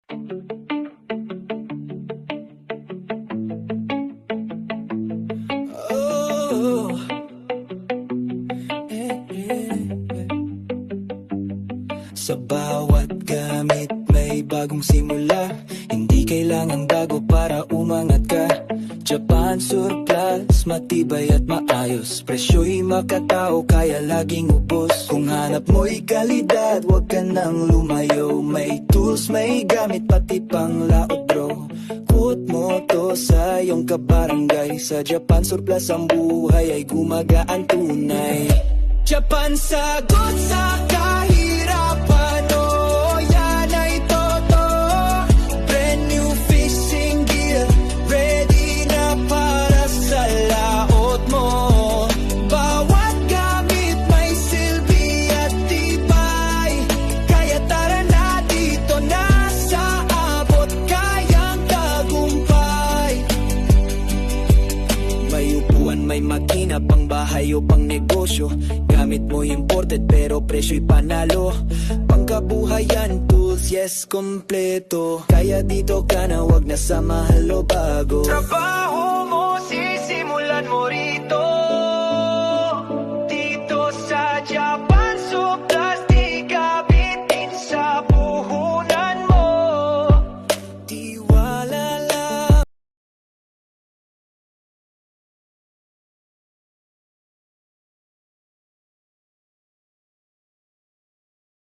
Oh, sa bawat gamit may bagong simula. Hindi kailangang bago para umangat ka. Japan Surplus, matibay at maayos. Presyo'y makatao, kaya laging ubos. Kung hanap mo'y kalidad, wag ka nang lumayo. May tools, may gamit, pati pang laot bro. Quote mo to sa iyong kabarangay. Sa Japan Surplus ang buhay ay gumagaan tunay. Japan sagot sa kahirapan, oh yan ay totoo. Brand new fishing gear, ready na para sa laot mo. Bawat gamit may silbi at tibay, kaya tara na dito na sa abot kayang tagumpay. May upuan, may makina, pang bahay o pang negosyo. Gamit mo imported pero presyo'y panalo. Pangkabuhayan, tools, yes, kompleto. Kaya dito ka na, wag na sa mahal o bago. Trabaho